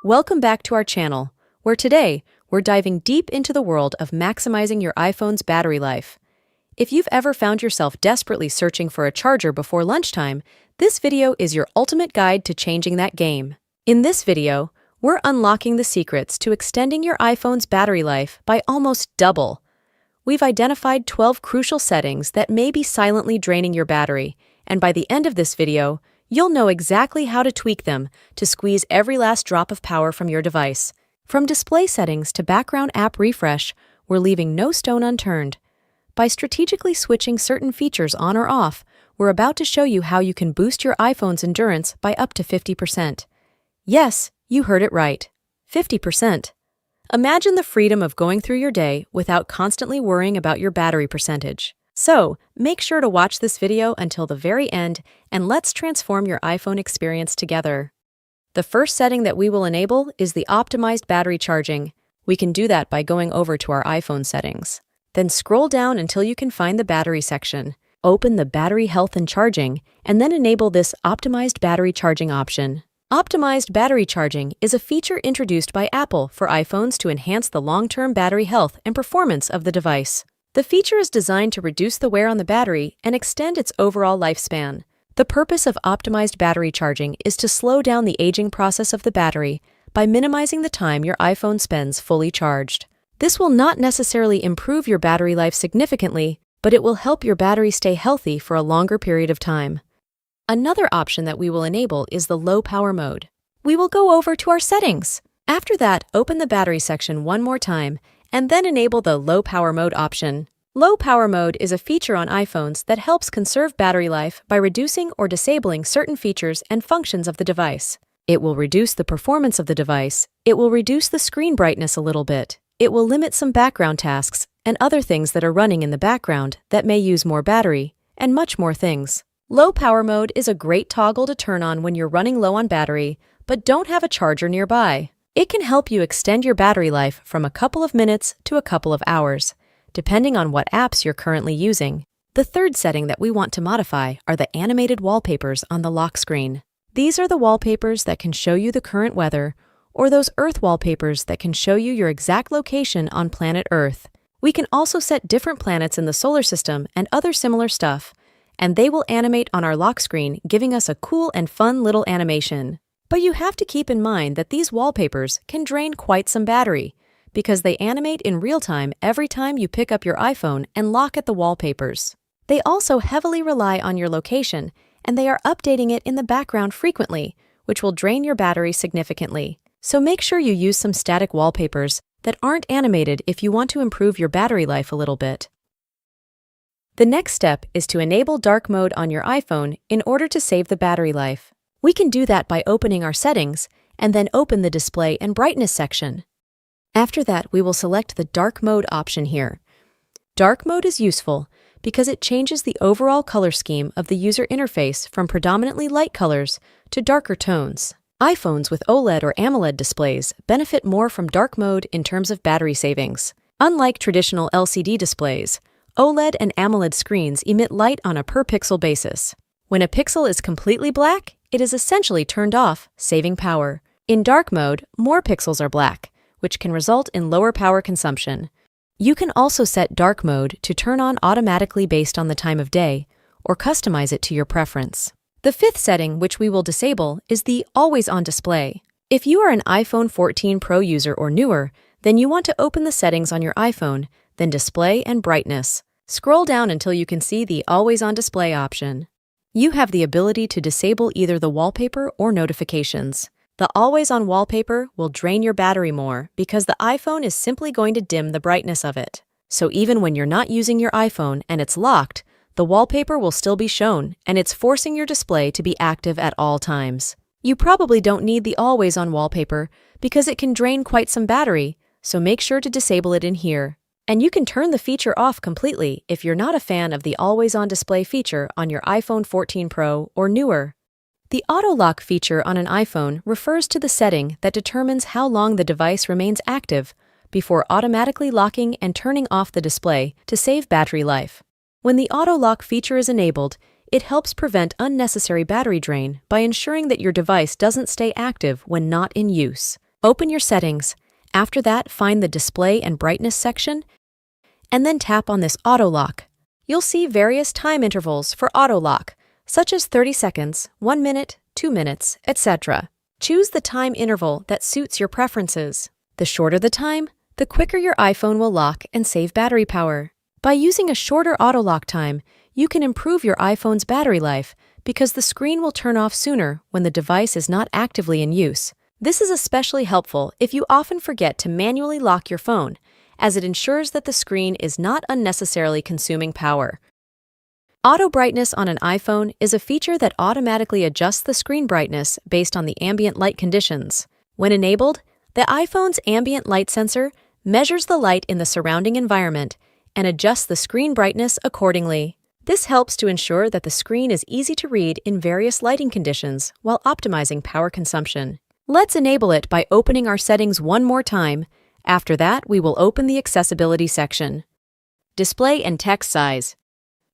Welcome back to our channel, where today we're diving deep into the world of maximizing your iPhone's battery life. If you've ever found yourself desperately searching for a charger before lunchtime, this video is your ultimate guide to changing that game. In this video, we're unlocking the secrets to extending your iPhone's battery life by almost double. We've identified 12 crucial settings that may be silently draining your battery, and by the end of this video, you'll know exactly how to tweak them to squeeze every last drop of power from your device. From display settings to background app refresh, we're leaving no stone unturned. By strategically switching certain features on or off, we're about to show you how you can boost your iPhone's endurance by up to 50%. Yes, you heard it right. 50%. Imagine the freedom of going through your day without constantly worrying about your battery percentage. So, make sure to watch this video until the very end, and let's transform your iPhone experience together. The first setting that we will enable is the optimized battery charging. We can do that by going over to our iPhone settings. Then scroll down until you can find the battery section. Open the battery health and charging, and then enable this optimized battery charging option. Optimized battery charging is a feature introduced by Apple for iPhones to enhance the long-term battery health and performance of the device. The feature is designed to reduce the wear on the battery and extend its overall lifespan. The purpose of optimized battery charging is to slow down the aging process of the battery by minimizing the time your iPhone spends fully charged. This will not necessarily improve your battery life significantly, but it will help your battery stay healthy for a longer period of time. Another option that we will enable is the low power mode. We will go over to our settings. After that, open the battery section one more time and then enable the low power mode option. Low power mode is a feature on iPhones that helps conserve battery life by reducing or disabling certain features and functions of the device. It will reduce the performance of the device. It will reduce the screen brightness a little bit. It will limit some background tasks and other things that are running in the background that may use more battery, and much more things. Low power mode is a great toggle to turn on when you're running low on battery, but don't have a charger nearby. It can help you extend your battery life from a couple of minutes to a couple of hours, depending on what apps you're currently using. The third setting that we want to modify are the animated wallpapers on the lock screen. These are the wallpapers that can show you the current weather, or those Earth wallpapers that can show you your exact location on planet Earth. We can also set different planets in the solar system and other similar stuff, and they will animate on our lock screen, giving us a cool and fun little animation. But you have to keep in mind that these wallpapers can drain quite some battery, because they animate in real time every time you pick up your iPhone and lock at the wallpapers. They also heavily rely on your location, and they are updating it in the background frequently, which will drain your battery significantly. So make sure you use some static wallpapers that aren't animated if you want to improve your battery life a little bit. The next step is to enable dark mode on your iPhone in order to save the battery life. We can do that by opening our settings and then open the display and brightness section. After that, we will select the dark mode option here. Dark mode is useful because it changes the overall color scheme of the user interface from predominantly light colors to darker tones. iPhones with OLED or AMOLED displays benefit more from dark mode in terms of battery savings. Unlike traditional LCD displays, OLED and AMOLED screens emit light on a per-pixel basis. When a pixel is completely black, it is essentially turned off, saving power. In dark mode, more pixels are black, which can result in lower power consumption. You can also set dark mode to turn on automatically based on the time of day, or customize it to your preference. The fifth setting, which we will disable, is the Always On Display. If you are an iPhone 14 Pro user or newer, then you want to open the settings on your iPhone, then Display and Brightness. Scroll down until you can see the Always On Display option. You have the ability to disable either the wallpaper or notifications. The Always On wallpaper will drain your battery more because the iPhone is simply going to dim the brightness of it. So even when you're not using your iPhone and it's locked, the wallpaper will still be shown, and it's forcing your display to be active at all times. You probably don't need the Always On wallpaper because it can drain quite some battery, so make sure to disable it in here. And you can turn the feature off completely if you're not a fan of the Always On Display feature on your iPhone 14 Pro or newer. The auto lock feature on an iPhone refers to the setting that determines how long the device remains active before automatically locking and turning off the display to save battery life. When the auto lock feature is enabled, it helps prevent unnecessary battery drain by ensuring that your device doesn't stay active when not in use. Open your settings. After that, find the Display and Brightness section, and then tap on this Auto Lock. You'll see various time intervals for auto lock, such as 30 seconds, 1 minute, 2 minutes, etc. Choose the time interval that suits your preferences. The shorter the time, the quicker your iPhone will lock and save battery power. By using a shorter auto lock time, you can improve your iPhone's battery life because the screen will turn off sooner when the device is not actively in use. This is especially helpful if you often forget to manually lock your phone, as it ensures that the screen is not unnecessarily consuming power. Auto brightness on an iPhone is a feature that automatically adjusts the screen brightness based on the ambient light conditions. When enabled, the iPhone's ambient light sensor measures the light in the surrounding environment and adjusts the screen brightness accordingly. This helps to ensure that the screen is easy to read in various lighting conditions while optimizing power consumption. Let's enable it by opening our settings one more time. After that, we will open the Accessibility section. Display and text size.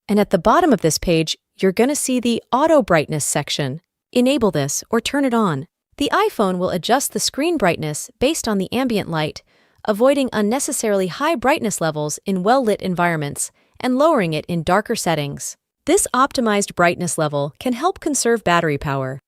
And at the bottom of this page, you're going to see the Auto Brightness section. Enable this or turn it on. The iPhone will adjust the screen brightness based on the ambient light, avoiding unnecessarily high brightness levels in well-lit environments and lowering it in darker settings. This optimized brightness level can help conserve battery power.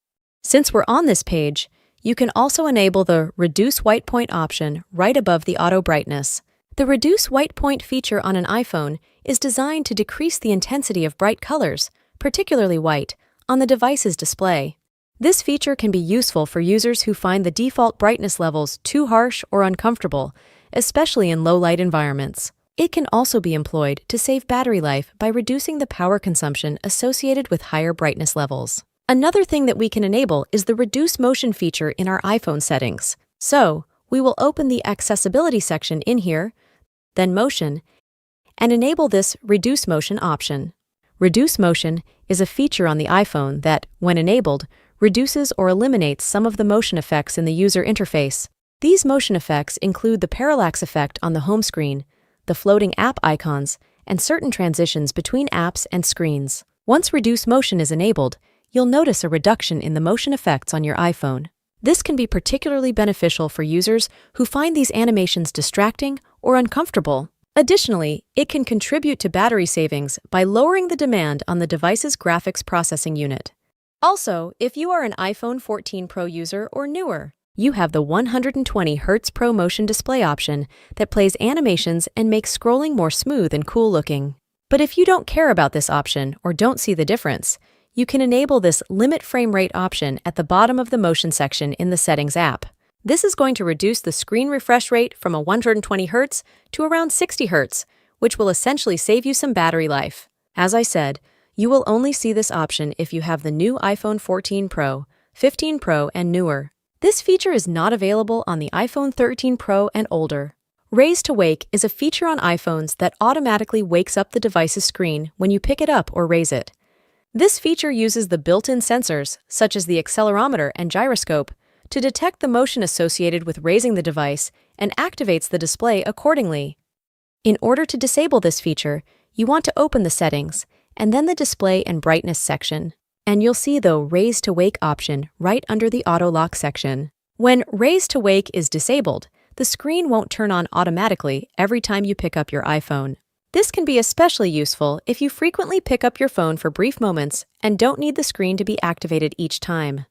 Since we're on this page, you can also enable the Reduce White Point option right above the auto brightness. The Reduce White Point feature on an iPhone is designed to decrease the intensity of bright colors, particularly white, on the device's display. This feature can be useful for users who find the default brightness levels too harsh or uncomfortable, especially in low-light environments. It can also be employed to save battery life by reducing the power consumption associated with higher brightness levels. Another thing that we can enable is the Reduce Motion feature in our iPhone settings. So, we will open the Accessibility section in here, then Motion, and enable this Reduce Motion option. Reduce Motion is a feature on the iPhone that, when enabled, reduces or eliminates some of the motion effects in the user interface. These motion effects include the parallax effect on the home screen, the floating app icons, and certain transitions between apps and screens. Once Reduce Motion is enabled, you'll notice a reduction in the motion effects on your iPhone. This can be particularly beneficial for users who find these animations distracting or uncomfortable. Additionally, it can contribute to battery savings by lowering the demand on the device's graphics processing unit. Also, if you are an iPhone 14 Pro user or newer, you have the 120 Hz Pro Motion display option that plays animations and makes scrolling more smooth and cool looking. But if you don't care about this option or don't see the difference, you can enable this Limit Frame Rate option at the bottom of the Motion section in the Settings app. This is going to reduce the screen refresh rate from a 120 Hz to around 60 Hz, which will essentially save you some battery life. As I said, you will only see this option if you have the new iPhone 14 Pro, 15 Pro, and newer. This feature is not available on the iPhone 13 Pro and older. Raise to Wake is a feature on iPhones that automatically wakes up the device's screen when you pick it up or raise it. This feature uses the built-in sensors, such as the accelerometer and gyroscope, to detect the motion associated with raising the device and activates the display accordingly. In order to disable this feature, you want to open the Settings and then the Display and Brightness section, and you'll see the Raise to Wake option right under the Auto Lock section. When Raise to Wake is disabled, the screen won't turn on automatically every time you pick up your iPhone. This can be especially useful if you frequently pick up your phone for brief moments and don't need the screen to be activated each time.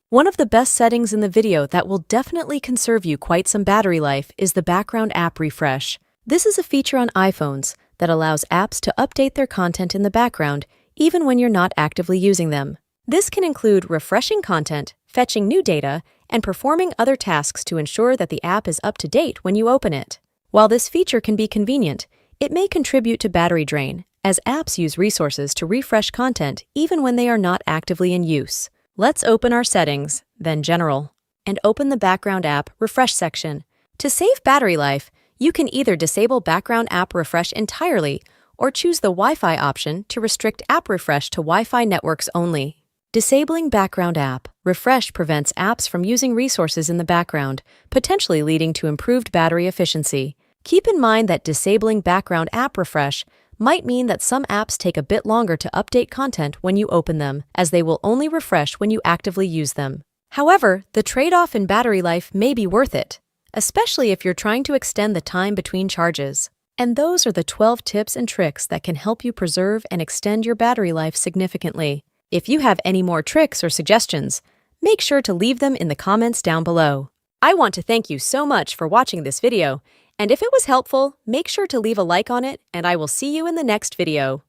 One of the best settings in the video that will definitely conserve you quite some battery life is the Background App Refresh. This is a feature on iPhones that allows apps to update their content in the background even when you're not actively using them. This can include refreshing content, fetching new data, and performing other tasks to ensure that the app is up to date when you open it. While this feature can be convenient, it may contribute to battery drain, as apps use resources to refresh content even when they are not actively in use. Let's open our Settings, then General, and open the Background App Refresh section. To save battery life, you can either disable Background App Refresh entirely or choose the Wi-Fi option to restrict app refresh to Wi-Fi networks only. Disabling Background App Refresh prevents apps from using resources in the background, potentially leading to improved battery efficiency. Keep in mind that disabling Background App Refresh might mean that some apps take a bit longer to update content when you open them, as they will only refresh when you actively use them. However, the trade-off in battery life may be worth it, especially if you're trying to extend the time between charges. And those are the 12 tips and tricks that can help you preserve and extend your battery life significantly. If you have any more tricks or suggestions, make sure to leave them in the comments down below. I want to thank you so much for watching this video, and if it was helpful, make sure to leave a like on it, and I will see you in the next video.